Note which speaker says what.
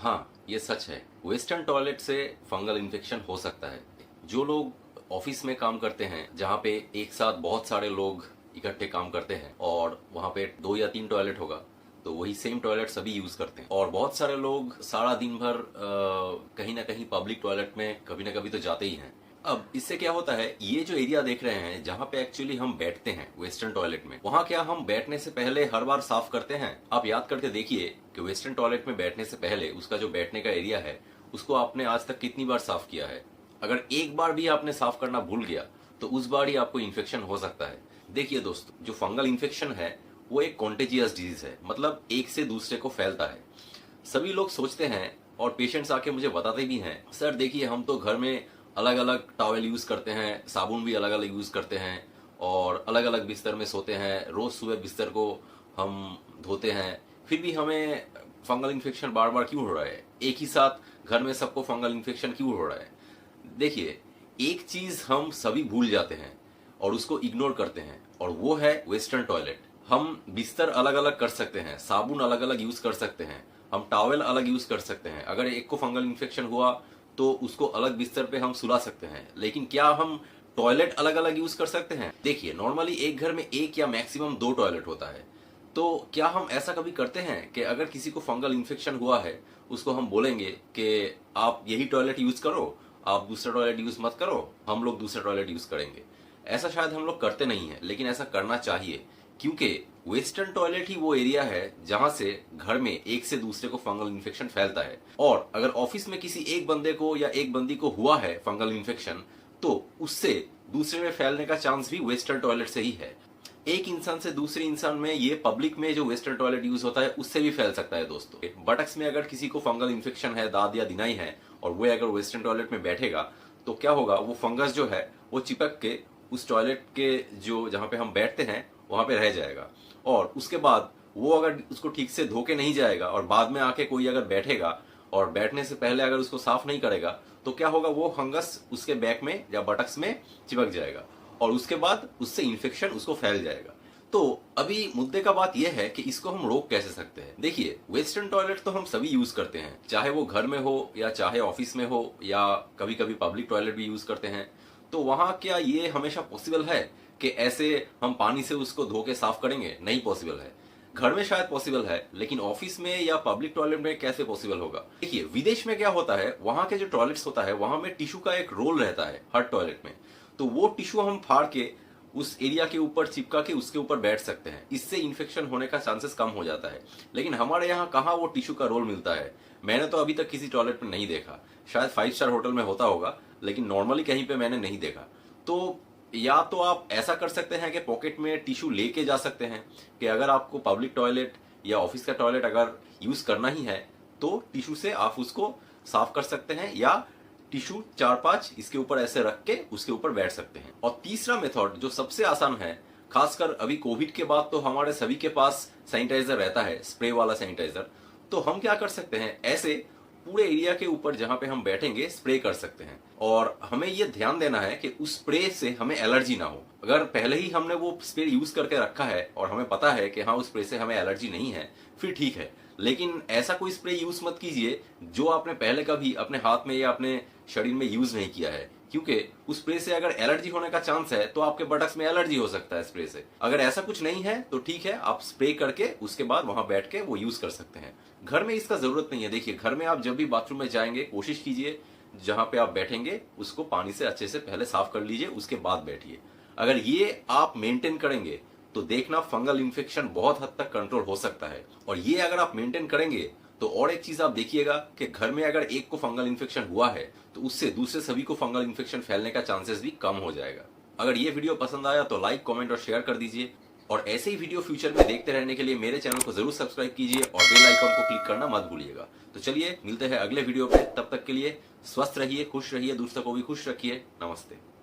Speaker 1: हाँ, ये सच है। वेस्टर्न टॉयलेट से फंगल इन्फेक्शन हो सकता है। जो लोग ऑफिस में काम करते हैं, जहाँ पे एक साथ बहुत सारे लोग इकट्ठे काम करते हैं और वहाँ पे 2 या 3 टॉयलेट होगा, तो वही सेम टॉयलेट सभी यूज करते हैं। और बहुत सारे लोग सारा दिन भर कहीं ना कहीं पब्लिक टॉयलेट में कभी ना कभी तो जाते ही हैं। अब इससे क्या होता है, ये जो एरिया देख रहे हैं जहाँ पे एक्चुअली हम बैठते हैं वेस्टर्न टॉयलेट में, वहाँ क्या हम बैठने से पहले हर बार साफ करते हैं? आप याद करके देखिए कि वेस्टर्न टॉयलेट में बैठने से पहले उसका जो बैठने का एरिया है उसको आपने आज तक कितनी बार साफ किया है? अगर एक बार भी आपने साफ करना भूल गया तो उस बार ही आपको इन्फेक्शन हो सकता है। देखिए दोस्तों, जो फंगल इन्फेक्शन है वो एक कॉन्टेजियस डिजीज है, मतलब एक से दूसरे को फैलता है। सभी लोग सोचते हैं और पेशेंट्स आके मुझे बताते भी हैं, सर देखिए हम तो घर में अलग अलग टॉवेल यूज करते हैं, साबुन भी अलग अलग यूज करते हैं और अलग अलग बिस्तर में सोते हैं, रोज सुबह बिस्तर को हम धोते हैं, फिर भी हमें फंगल इन्फेक्शन बार बार क्यों हो रहा है? एक ही साथ घर में सबको फंगल इन्फेक्शन क्यों हो रहा है? देखिए, एक चीज हम सभी भूल जाते हैं और उसको इग्नोर करते हैं, और वो है वेस्टर्न टॉयलेट। हम बिस्तर अलग अलग कर सकते हैं, साबुन अलग अलग यूज कर सकते हैं, हम टॉवेल अलग यूज कर सकते हैं। अगर एक को फंगल इन्फेक्शन हुआ तो उसको अलग बिस्तर पे हम सुला सकते हैं, लेकिन क्या हम टॉयलेट अलग अलग यूज कर सकते हैं? देखिए, नॉर्मली एक घर में एक या मैक्सिमम 2 टॉयलेट होता है। तो क्या हम ऐसा कभी करते हैं कि अगर किसी को फंगल इन्फेक्शन हुआ है उसको हम बोलेंगे कि आप यही टॉयलेट यूज करो, आप दूसरा टॉयलेट यूज मत करो, हम लोग दूसरा टॉयलेट यूज करेंगे? ऐसा शायद हम लोग करते नहीं है, लेकिन ऐसा करना चाहिए, क्योंकि वेस्टर्न टॉयलेट ही वो एरिया है जहां से घर में एक से दूसरे को फंगल इन्फेक्शन फैलता है। और अगर ऑफिस में किसी एक बंदे को या एक बंदी को हुआ है फंगल इन्फेक्शन, तो उससे दूसरे में फैलने का चांस भी वेस्टर्न टॉयलेट से ही है। एक इंसान से दूसरे इंसान में, ये पब्लिक में जो वेस्टर्न टॉयलेट यूज होता है उससे भी फैल सकता है दोस्तों। बटक्स में अगर किसी को फंगल इन्फेक्शन है, दाद या दिनाई है, और वो अगर वेस्टर्न टॉयलेट में बैठेगा तो क्या होगा, वो फंगस जो है वो चिपक के उस टॉयलेट के जो जहां पे हम बैठते हैं वहां पे रह जाएगा। और उसके बाद वो अगर उसको ठीक से धो के नहीं जाएगा और बाद में आके कोई अगर बैठेगा और बैठने से पहले अगर उसको साफ नहीं करेगा, तो क्या होगा, वो फंगस उसके बैक में या बटक्स में चिपक जाएगा और उसके बाद उससे इन्फेक्शन उसको फैल जाएगा। तो अभी मुद्दे का बात यह है कि इसको हम रोक कैसे सकते हैं? देखिए, वेस्टर्न टॉयलेट तो हम सभी यूज करते हैं, चाहे वो घर में हो या चाहे ऑफिस में हो या कभी कभी पब्लिक टॉयलेट भी यूज करते हैं। तो वहां क्या ये हमेशा पॉसिबल है कि ऐसे हम पानी से उसको धो के साफ करेंगे? नहीं पॉसिबल है। घर में शायद पॉसिबल है, लेकिन ऑफिस में या पब्लिक टॉयलेट में कैसे पॉसिबल होगा? देखिए, विदेश में क्या होता है, वहां के जो टॉयलेट्स होता है वहां में टिश्यू का एक रोल रहता है हर टॉयलेट में। तो वो टिश्यू हम फाड़ के उस एरिया के ऊपर चिपका के उसके ऊपर बैठ सकते हैं, इससे इन्फेक्शन होने का चांसेस कम हो जाता है। लेकिन हमारे यहाँ कहाँ वो टिश्यू का रोल मिलता है? मैंने तो अभी तक किसी टॉयलेट में नहीं देखा। शायद 5 स्टार होटल में होता होगा, लेकिन नॉर्मली कहीं पे मैंने नहीं देखा। तो या तो आप ऐसा कर सकते हैं कि पॉकेट में टिश्यू लेके जा सकते हैं कि अगर आपको पब्लिक टॉयलेट या ऑफिस का टॉयलेट अगर यूज करना ही है तो टिश्यू से आप उसको साफ कर सकते हैं, या टिश्यू 4-5 इसके ऊपर ऐसे रख के उसके ऊपर बैठ सकते हैं। और तीसरा मेथड जो सबसे आसान है, खासकर अभी कोविड के बाद तो हमारे सभी के पास सैनिटाइजर रहता है, स्प्रे वाला सैनिटाइजर। तो हम क्या कर सकते हैं, ऐसे पूरे एरिया के ऊपर जहां पे हम बैठेंगे स्प्रे कर सकते हैं। और हमें ये ध्यान देना है कि उस स्प्रे से हमें एलर्जी ना हो। अगर पहले ही हमने वो स्प्रे यूज करके रखा है और हमें पता है कि हाँ उस स्प्रे से हमें एलर्जी नहीं है, फिर ठीक है। लेकिन ऐसा कोई स्प्रे यूज मत कीजिए जो आपने पहले कभी अपने हाथ में या अपने शरीर में यूज नहीं किया है, क्योंकि उस स्प्रे से अगर एलर्जी होने का चांस है तो आपके बटक्स में एलर्जी हो सकता है स्प्रे से। अगर ऐसा कुछ नहीं है तो ठीक है, आप स्प्रे करके उसके बाद वहां बैठ के वो यूज कर सकते हैं। घर में इसका जरूरत नहीं है। देखिए, घर में आप जब भी बाथरूम में जाएंगे कोशिश कीजिए जहां पे आप बैठेंगे उसको पानी से अच्छे से पहले साफ कर लीजिए, उसके बाद बैठिए। अगर ये आप मेंटेन करेंगे तो देखना फंगल इन्फेक्शन बहुत हद तक कंट्रोल हो सकता है। और ये अगर आप मेंटेन करेंगे तो और एक चीज आप देखिएगा कि घर में अगर एक को फंगल इन्फेक्शन हुआ है तो उससे दूसरे सभी को फंगल इन्फेक्शन फैलने का चांसेस भी कम हो जाएगा। अगर ये वीडियो पसंद आया तो लाइक, कमेंट और शेयर कर दीजिए। और ऐसे ही वीडियो फ्यूचर में देखते रहने के लिए मेरे चैनल को जरूर सब्सक्राइब कीजिए और बेल आइकन को क्लिक करना मत भूलिएगा। तो चलिए मिलते हैं अगले वीडियो पे, तब तक के लिए स्वस्थ रहिए, खुश रहिए, दूसरों को भी खुश रखिए। नमस्ते।